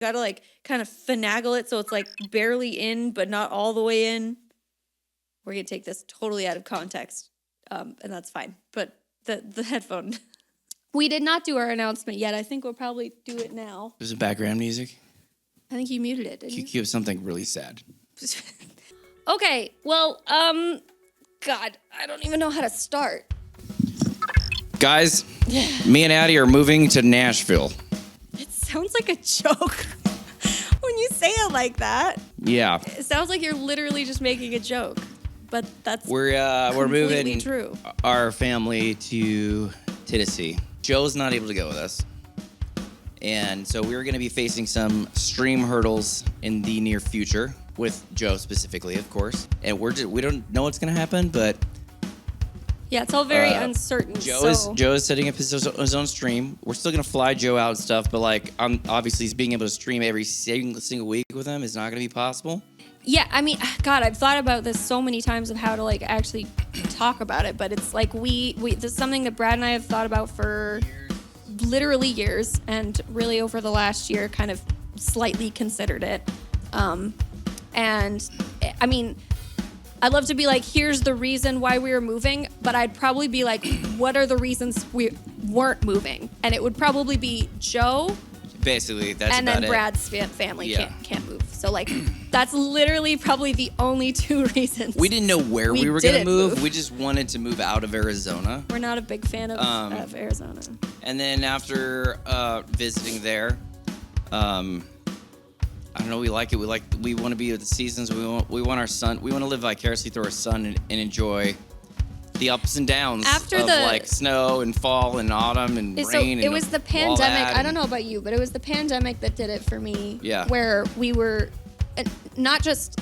gotta like kind of finagle it so it's like barely in, but not all the way in. We're gonna take this totally out of context, and that's fine. But the headphone. We did not do our announcement yet. I think we'll probably do it now. There's some background music. I think you muted it, didn't you? You have something really sad. Okay, well, God, I don't even know how to start. Guys, me and Addie are moving to Nashville. It sounds like a joke when you say it like that. Yeah. It sounds like you're literally just making a joke, but that's we're moving true. Our family to Tennessee. Joe's not able to go with us. And so we're going to be facing some stream hurdles in the near future with Joe specifically, of course. And we don't know what's going to happen, but yeah, it's all very uncertain. Joe is setting up his own stream. We're still going to fly Joe out and stuff, but like obviously he's being able to stream every single week with him is not going to be possible. Yeah, I mean, God, I've thought about this so many times of how to like actually talk about it, but it's like this is something that Brad and I have thought about for literally years, and really over the last year kind of slightly considered it. And I mean, I'd love to be like, here's the reason why we were moving, but I'd probably be like, what are the reasons we weren't moving? And it would probably be Joe. Basically, that's and about then it. Brad's family can't move. So like, that's literally probably the only two reasons. We didn't know where we were going to move. We just wanted to move out of Arizona. We're not a big fan of Arizona. And then after visiting there, I don't know. We like it. We want to be with the seasons. We want our son. We want to live vicariously through our son and enjoy the ups and downs of like snow and fall and autumn and rain. It was the pandemic. I don't know about you, but it was the pandemic that did it for me. Yeah. Where we were not just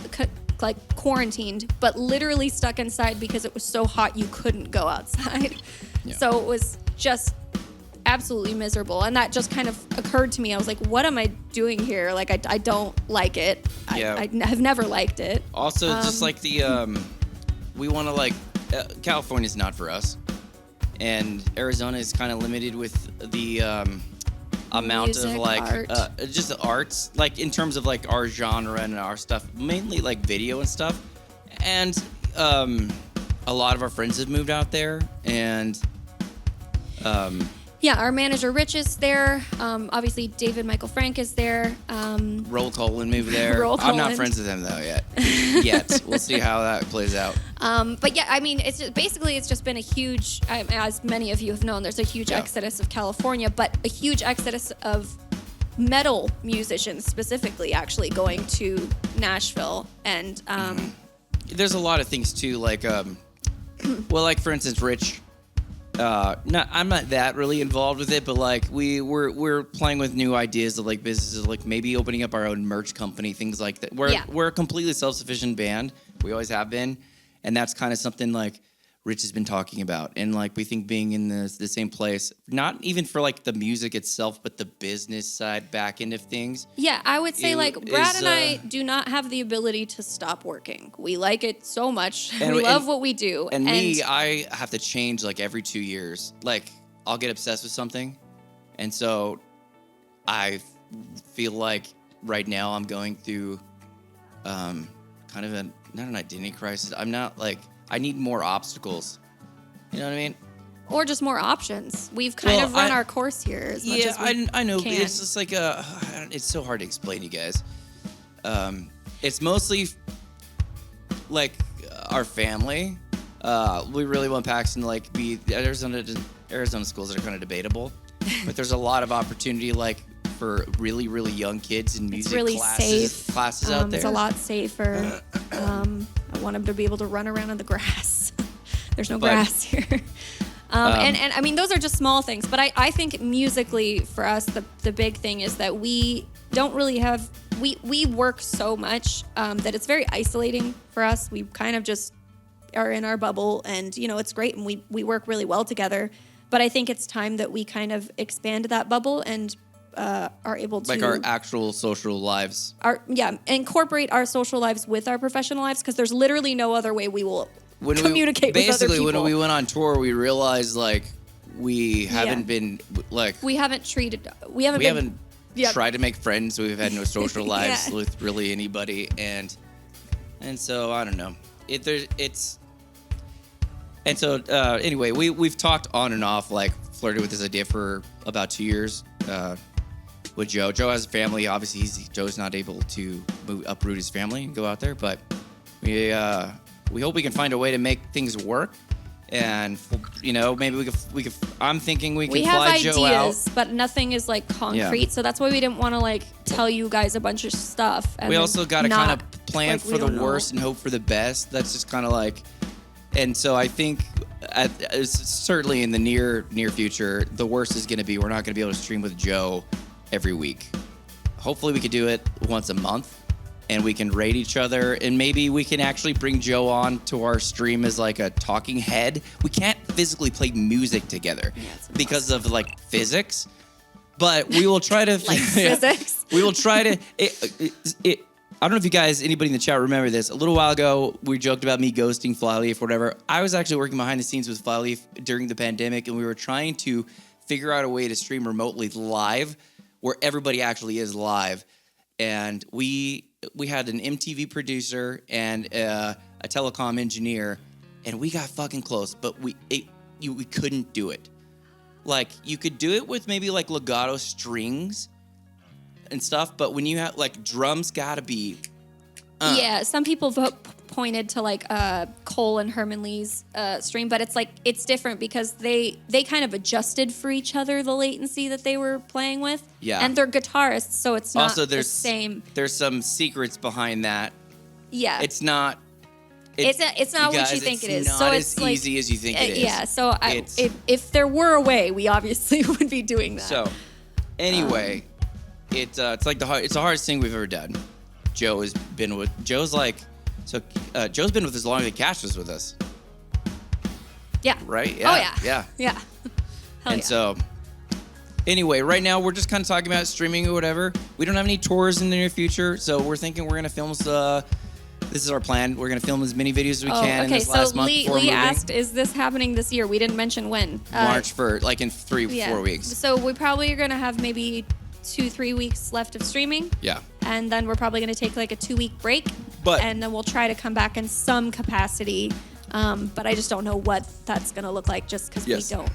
like quarantined, but literally stuck inside because it was so hot you couldn't go outside. Yeah. So it was just absolutely miserable, and that just kind of occurred to me. I was like, what am I doing here? Like, I don't like it. Yeah. I have never liked it. Also, just like the we want to like California's not for us, and Arizona is kind of limited with the amount music, of like art. Just the arts, like in terms of like our genre and our stuff, mainly like video and stuff. And a lot of our friends have moved out there, and yeah, our manager Rich is there. Obviously, David Michael Frank is there. Roll Toland moved there. I'm not friends with him though yet. We'll see how that plays out. But yeah, I mean, it's just been a huge, as many of you have known, there's a huge exodus of California, but a huge exodus of metal musicians specifically actually going to Nashville. And there's a lot of things too, like well, like for instance, Rich. I'm not that really involved with it, but like we're playing with new ideas of like businesses, like maybe opening up our own merch company, things like that. We're a completely self-sufficient band. We always have been, and that's kind of something like Rich has been talking about. And like we think being in the same place, not even for like the music itself, but the business side back end of things. Yeah, I would say like Brad and I do not have the ability to stop working. We like it so much. We love what we do. And me, I have to change like every 2 years. Like I'll get obsessed with something. And so I feel like right now I'm going through kind of not an identity crisis. I'm not like, I need more obstacles. You know what I mean? Or just more options. We've kind of run our course here as much as we I know. Can. It's just like it's so hard to explain to you guys. It's mostly like our family. We really want Paxton to like be Arizona schools are kind of debatable, but there's a lot of opportunity like for really, really young kids in music really classes out there. It's a lot safer. I want them to be able to run around in the grass. There's no grass here. And I mean, those are just small things. But I think musically for us, the big thing is that we don't really have, we work so much that it's very isolating for us. We kind of just are in our bubble, and, you know, it's great, and we work really well together. But I think it's time that we kind of expand that bubble and are able to... Like our actual social lives. Incorporate our social lives with our professional lives, because there's literally no other way we will communicate with other people. Basically, when we went on tour, we realized, like, we haven't been, like... We haven't try to make friends. We've had no social lives Yeah. with really anybody, and so I don't know. Anyway, we've talked on and off, like flirted with this idea for about 2 years with Joe. Joe has a family. Obviously, Joe's not able to uproot his family and go out there, but we hope we can find a way to make things work. And maybe we could. I'm thinking we can fly Joe out. We have ideas, but nothing is like concrete. Yeah. So that's why we didn't want to like tell you guys a bunch of stuff. And we also got to kind of plan like, for the worst and hope for the best. That's just kind of like, and so I think certainly in the near future, the worst is going to be we're not going to be able to stream with Joe every week. Hopefully, we could do it once a month. And we can rate each other, and maybe we can actually bring Joe on to our stream as like a talking head. We can't physically play music together because of like physics, but we will try to like physics. We will try to. I don't know if you guys, anybody in the chat, remember this. A little while ago, we joked about me ghosting Flyleaf or whatever. I was actually working behind the scenes with Flyleaf during the pandemic, and we were trying to figure out a way to stream remotely live, where everybody actually is live, and we had an MTV producer and a telecom engineer, and we got fucking close, but we couldn't do it. Like, you could do it with maybe like legato strings and stuff, but when you have like drums, gotta be. Yeah, some people pointed to like Cole and Herman Lee's stream, but it's different because they kind of adjusted for each other the latency that they were playing with. Yeah, and they're guitarists, so it's not also, the same. There's some secrets behind that. Yeah, it's not. It's not what you think it is. So it's not as easy as you think it is. Yeah. So if there were a way, we obviously would be doing that. So anyway, it's like it's the hardest thing we've ever done. Joe's been with us as long as Cash was with us. Yeah. Right? Yeah. Oh yeah. Yeah. Hell and so anyway, right now we're just kind of talking about streaming or whatever. We don't have any tours in the near future, so we're thinking we're gonna film this is our plan. We're gonna film as many videos as we can in this last month before Lee moving. asked, is this happening this year? We didn't mention when. March for like in 4 weeks. So we probably are gonna have maybe 2-3 weeks left of streaming. Yeah. And then we're probably going to take like a 2-week break. And then we'll try to come back in some capacity. But I just don't know what that's going to look like just because we don't.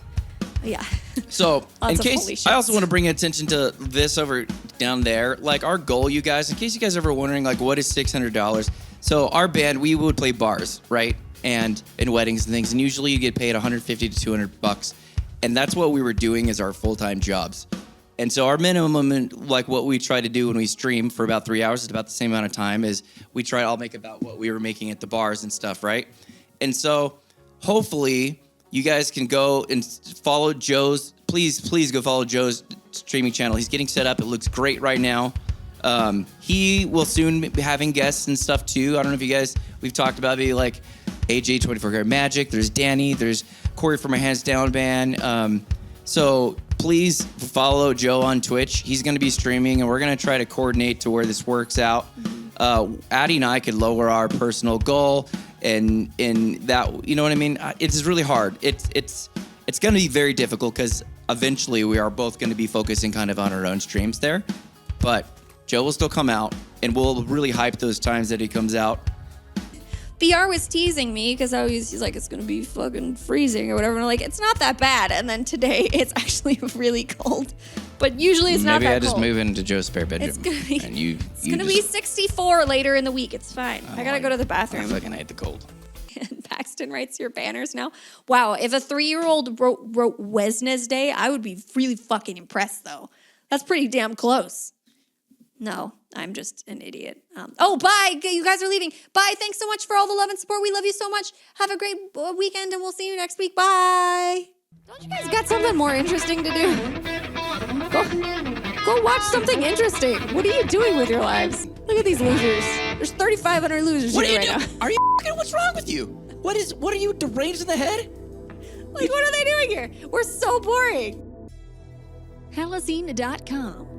Yeah. So in case, I also want to bring attention to this over down there. Like our goal, you guys, in case you guys are ever wondering, like what is $600? So our band, we would play bars, right? And in weddings and things. And usually you get paid $150 to $200. And that's what we were doing as our full-time jobs. And so our minimum, like what we try to do when we stream for about 3 hours, is about the same amount of time, is we try to all make about what we were making at the bars and stuff, right? And so hopefully you guys can go and follow Joe's, please go follow Joe's streaming channel. He's getting set up. It looks great right now. He will soon be having guests and stuff too. I don't know if you guys, we've talked about maybe like AJ 24 Karat Magic. There's Danny. There's Corey from my Hands Down band. So please follow Joe on Twitch. He's going to be streaming, and we're going to try to coordinate to where this works out. Addie and I could lower our personal goal, and that, you know what I mean? It's really hard. It's going to be very difficult because eventually we are both going to be focusing kind of on our own streams there. But Joe will still come out, and we'll really hype those times that he comes out. BR was teasing me because he's like, it's going to be fucking freezing or whatever. And I'm like, it's not that bad. And then today it's actually really cold. But usually it's not that cold. Maybe I just move into Joe's spare bedroom. It's going to be, and you be 64 later in the week. It's fine. I got to go to the bathroom. I fucking hate the cold. And Paxton writes your banners now. Wow, if a 3-year-old wrote Wednesday, I would be really fucking impressed, though. That's pretty damn close. No, I'm just an idiot. Bye. You guys are leaving. Bye. Thanks so much for all the love and support. We love you so much. Have a great weekend, and we'll see you next week. Bye. Don't you guys got something more interesting to do? Go watch something interesting. What are you doing with your lives? Look at these losers. There's 3,500 losers here right now. Are you what's wrong with you? What are you, deranged in the head? Like, what are they doing here? We're so boring. Halocene.com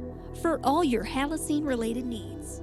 for all your Halocene related needs.